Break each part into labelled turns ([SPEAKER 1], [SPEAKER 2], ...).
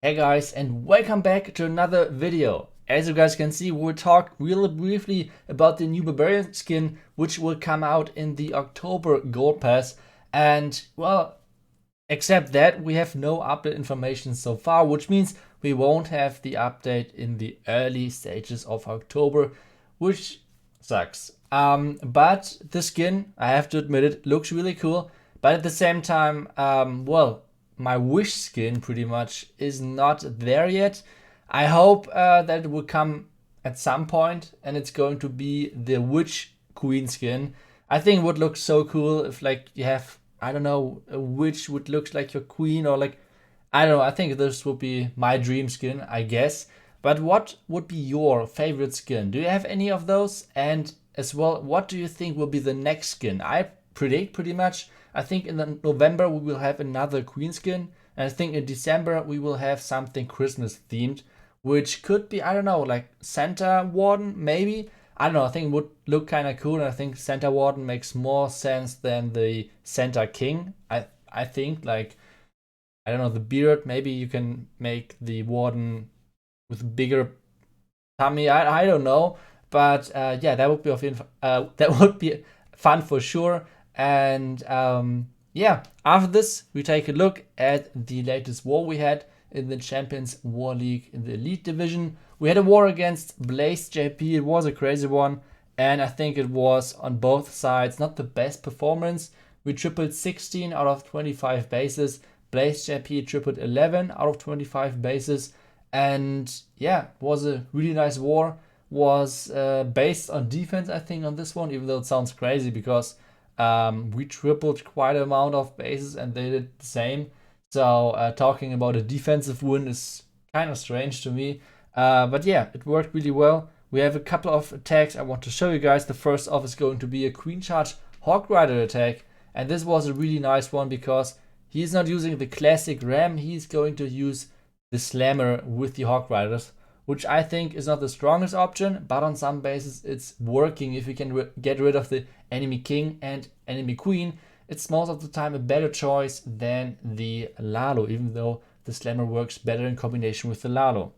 [SPEAKER 1] Hey guys, and welcome back to another video. As you guys can see, we'll talk really briefly about the new Barbarian skin, which will come out in the October Gold Pass. And well, except that, we have no update information so far, which means we won't have the update in the early stages of October, which sucks. But the skin, I have to admit it, looks really cool. But at the same time, my wish skin pretty much is not there yet. I hope that it will come at some point, and it's going to be the witch queen skin. I think it would look so cool if like you have, I don't know, a witch would look like your queen, or like, I don't know. I think this would be my dream skin, I guess. But what would be your favorite skin? Do you have any of those? And as well, what do you think will be the next skin? I predict pretty much, I think in November we will have another queen skin. And I think in December we will have something Christmas themed, which could be, I don't know, like Santa Warden, maybe. I don't know, I think it would look kind of cool. And I think Santa Warden makes more sense than the Santa King. I think, like, I don't know, the beard, maybe you can make the warden with bigger tummy. I don't know, but yeah, that would be that would be fun for sure. And yeah, after this, we take a look at the latest war we had in the Champions War League in the Elite Division. We had a war against Blaze JP. It was a crazy one, and I think it was on both sides not the best performance. We tripled 16 out of 25 bases. Blaze JP tripled 11 out of 25 bases. And yeah, it was a really nice war. Was based on defense, I think, on this one, even though it sounds crazy because we tripled quite an amount of bases and they did the same. So talking about a defensive win is kind of strange to me. But yeah, it worked really well. We have a couple of attacks I want to show you guys. The first off is going to be a Queen Charge Hog Rider attack. And this was a really nice one because he's not using the classic ram. He's going to use the slammer with the Hog Riders, which I think is not the strongest option, but on some bases it's working. If you can get rid of the enemy king and enemy queen, it's most of the time a better choice than the LaLo, even though the slammer works better in combination with the LaLo.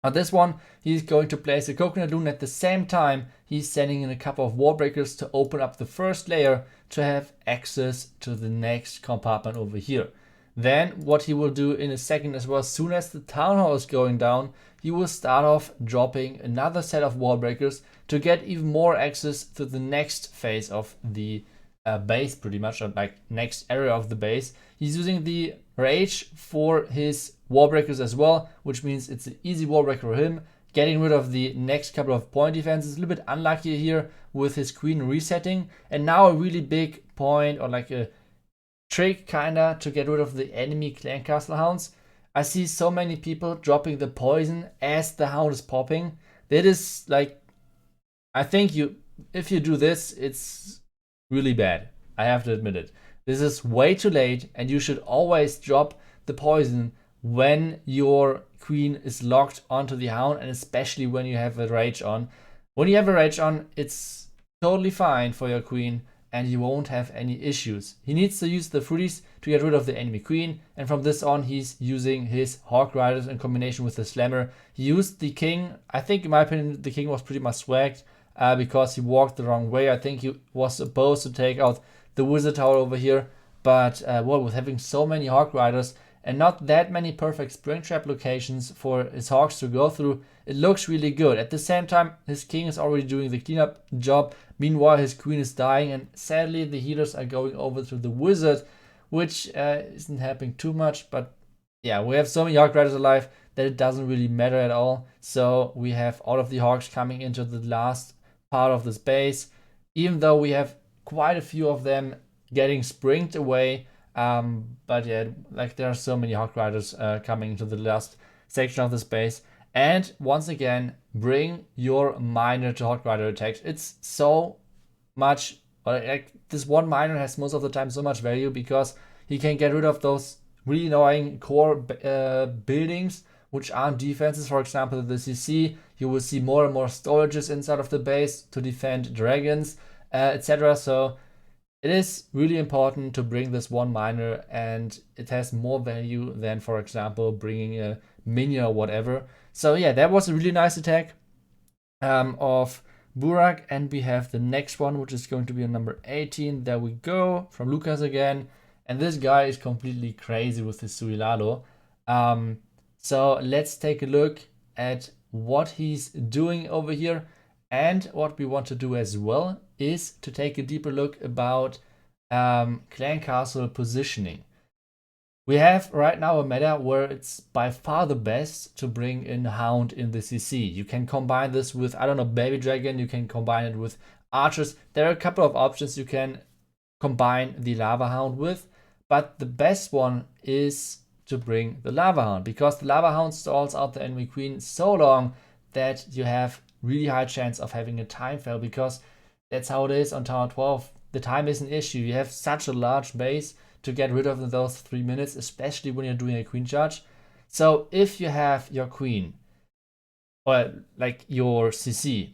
[SPEAKER 1] On this one, he's going to place a coconut loon. At the same time, he's sending in a couple of wall breakers to open up the first layer to have access to the next compartment over here. Then what he will do in a second as well, as soon as the town hall is going down, he will start off dropping another set of wall breakers to get even more access to the next phase of the base, pretty much, or like next area of the base. He's using the rage for his wall breakers as well, which means it's an easy wall breaker for him. Getting rid of the next couple of point defenses. A little bit unlucky here with his queen resetting. And now a really big point, or like a trick kinda, to get rid of the enemy clan castle hounds. I see so many people dropping the poison as the hound is popping. That is like, I think if you do this, it's really bad. I have to admit it. This is way too late, and you should always drop the poison when your queen is locked onto the hound, and especially when you have a rage on. When you have a rage on, it's totally fine for your queen, and you won't have any issues. He needs to use the freeze to get rid of the enemy queen, and from this on he's using his Hog Riders in combination with the slammer. He used the king. I think in my opinion the king was pretty much swagged because he walked the wrong way. I think he was supposed to take out the wizard tower over here, but with having so many Hog Riders and not that many perfect Springtrap locations for his hogs to go through, it looks really good. At the same time, his king is already doing the cleanup job. Meanwhile, his queen is dying, and sadly the healers are going over to the wizard, which isn't happening too much. But yeah, we have so many Hog Riders alive that it doesn't really matter at all. So we have all of the hogs coming into the last part of this base, even though we have quite a few of them getting springed away. But yeah, like there are so many Hog Riders coming into the last section of the space. And once again, bring your miner to Hog Rider attacks. It's so much, like this one miner has most of the time so much value because he can get rid of those really annoying core buildings which aren't defenses. For example, the CC, you will see more and more storages inside of the base to defend dragons, etc. So it is really important to bring this one miner, and it has more value than, for example, bringing a minion or whatever. So yeah, that was a really nice attack of Burak, and we have the next one, which is going to be on number 18. There we go, from Lucas again. And this guy is completely crazy with his CWL. So let's take a look at what he's doing over here. And what we want to do as well is to take a deeper look about clan castle positioning. We have right now a meta where it's by far the best to bring in Hound in the CC. You can combine this with, I don't know, Baby Dragon. You can combine it with archers. There are a couple of options you can combine the Lava Hound with. But the best one is to bring the Lava Hound, because the Lava Hound stalls out the enemy queen so long that you have really high chance of having a time fail, because that's how it is on Tower 12. The time is an issue. You have such a large base to get rid of in those 3 minutes, especially when you're doing a queen charge. So if you have your queen, or like your CC,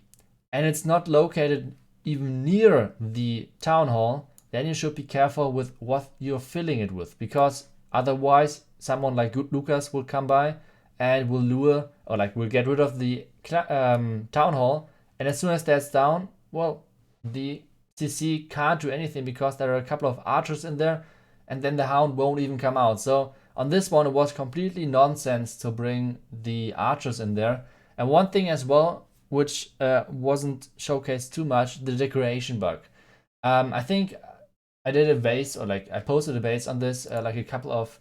[SPEAKER 1] and it's not located even near the town hall, then you should be careful with what you're filling it with, because otherwise someone like Lucas will come by and will lure, or like will get rid of the town hall, and as soon as that's down, well, the CC can't do anything because there are a couple of archers in there, and then the hound won't even come out. So on this one, it was completely nonsense to bring the archers in there. And one thing as well, which wasn't showcased too much, the decoration bug. I think I did a base, or like I posted a base on this like a couple of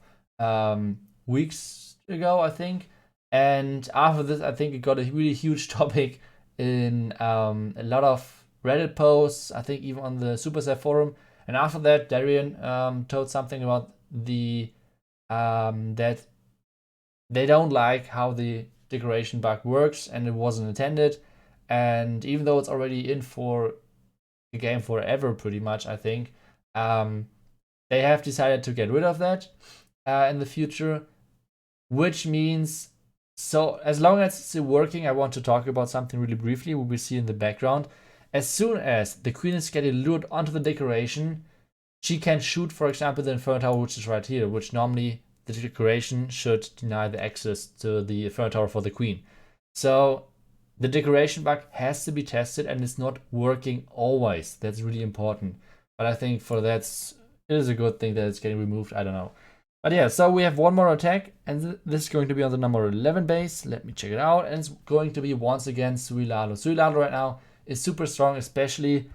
[SPEAKER 1] weeks ago, I think. And after this, I think it got a really huge topic in a lot of Reddit posts, I think even on the Supercell forum. And after that, Darian told something about the that they don't like how the decoration bug works, and it wasn't intended. And even though it's already in for the game forever, pretty much, I think, they have decided to get rid of that in the future, which means, so as long as it's working, I want to talk about something really briefly. We will see in the background. As soon as the queen is getting lured onto the decoration, she can shoot, for example, the Inferno Tower, which is right here, which normally the decoration should deny the access to the Inferno Tower for the queen. So the decoration bug has to be tested, and it's not working always. That's really important. But I think for that, it is a good thing that it's getting removed. I don't know. But yeah, so we have one more attack, and this is going to be on the number 11 base. Let me check it out. And it's going to be once again CWL. CWL right now is super strong, especially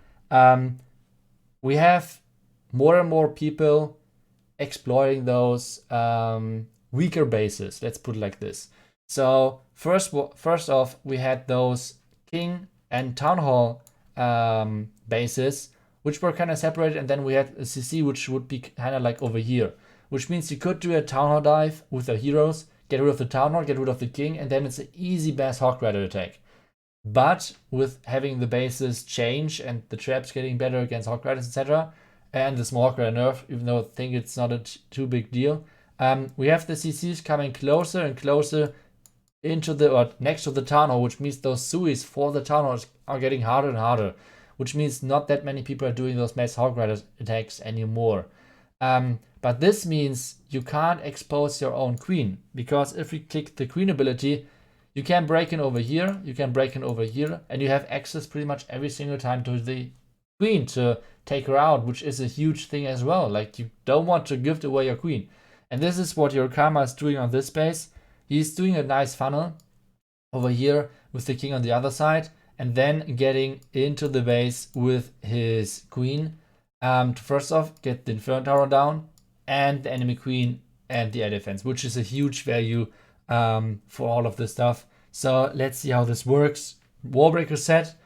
[SPEAKER 1] we have more and more people exploring those weaker bases. Let's put it like this. So first off, we had those king and town hall bases, which were kind of separated, and then we had a CC, which would be kind of like over here, which means you could do a town hall dive with the heroes, get rid of the town hall, get rid of the king, and then it's an easy bass Hog Rider attack. But with having the bases change and the traps getting better against Hog Riders, etc., and the small Hog Rider nerf, even though I think it's not a too big deal, we have the CCs coming closer and closer into the, or next to the town hall, which means those Suis for the town halls are getting harder and harder, which means not that many people are doing those mass Hog Rider attacks anymore. But this means you can't expose your own queen, because if we click the queen ability, you can break in over here, you can break in over here, and you have access pretty much every single time to the queen to take her out, which is a huge thing as well. Like, you don't want to give away your queen. And this is what your Karma is doing on this base. He's doing a nice funnel over here with the king on the other side, and then getting into the base with his queen to first off get the Inferno Tower down and the enemy queen and the air defense, which is a huge value for all of this stuff. So let's see how this works. Warbreaker set.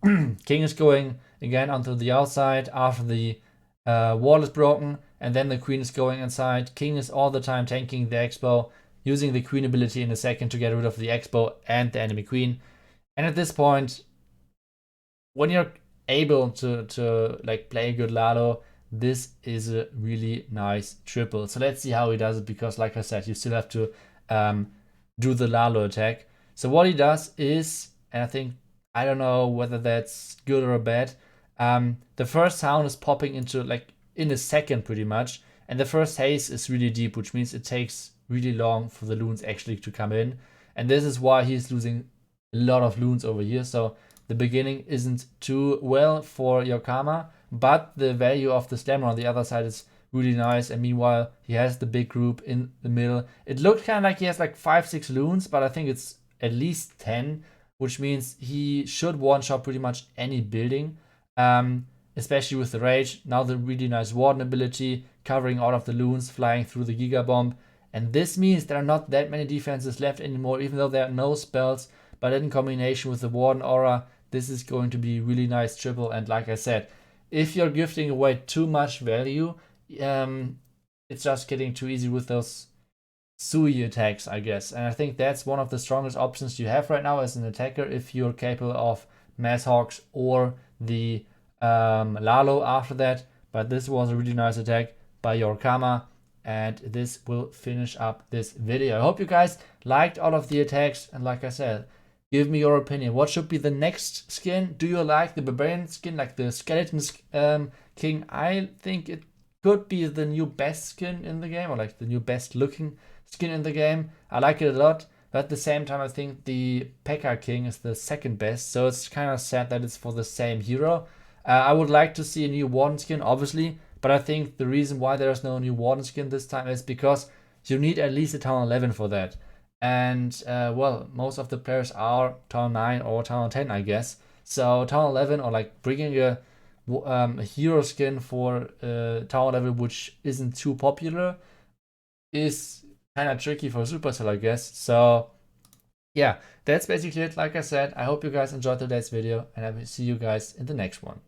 [SPEAKER 1] King is going again onto the outside after the wall is broken, and then the queen is going inside. King is all the time tanking the expo, using the queen ability in a second to get rid of the expo and the enemy queen. And at this point, when you're able to like play a good LaLo, this is a really nice triple. So let's see how he does it, because like I said, you still have to do the LaLo attack. So what he does is, and I don't know whether that's good or bad, The first sound is popping into like in a second pretty much, and the first haze is really deep, which means it takes really long for the loons actually to come in, and this is why he's losing a lot of loons over here. So the beginning isn't too well for your karma, but the value of the slammer on the other side is really nice, and meanwhile he has the big group in the middle. It looked kind of like he has like 5-6 loons, but I think it's at least 10, which means he should one-shot pretty much any building, especially with the rage. Now the really nice warden ability, covering all of the loons, flying through the Giga Bomb, and this means there are not that many defenses left anymore, even though there are no spells, but in combination with the warden aura, this is going to be really nice triple. And like I said, if you're gifting away too much value, it's just getting too easy with those Sui attacks, I guess. And I think that's one of the strongest options you have right now as an attacker if you're capable of Mass Hogs or the LaLo after that. But this was a really nice attack by your Kama, and this will finish up this video. I hope you guys liked all of the attacks, and like I said, give me your opinion. What should be the next skin? Do you like the Barbarian skin, like the Skeleton King? I think it could be the new best skin in the game, or like the new best looking skin in the game. I like it a lot, but at the same time I think the P.E.K.K.A. King is the second best, so it's kind of sad that it's for the same hero. I would like to see a new Warden skin, obviously, but I think the reason why there's no new Warden skin this time is because you need at least a Town 11 for that. And, well, most of the players are Town 9 or Town 10, I guess. So Town 11, or like bringing a hero skin for Town 11 which isn't too popular, is kind of tricky for Supercell, I guess. So yeah, that's basically it. Like I said, I hope you guys enjoyed today's video, and I will see you guys in the next one.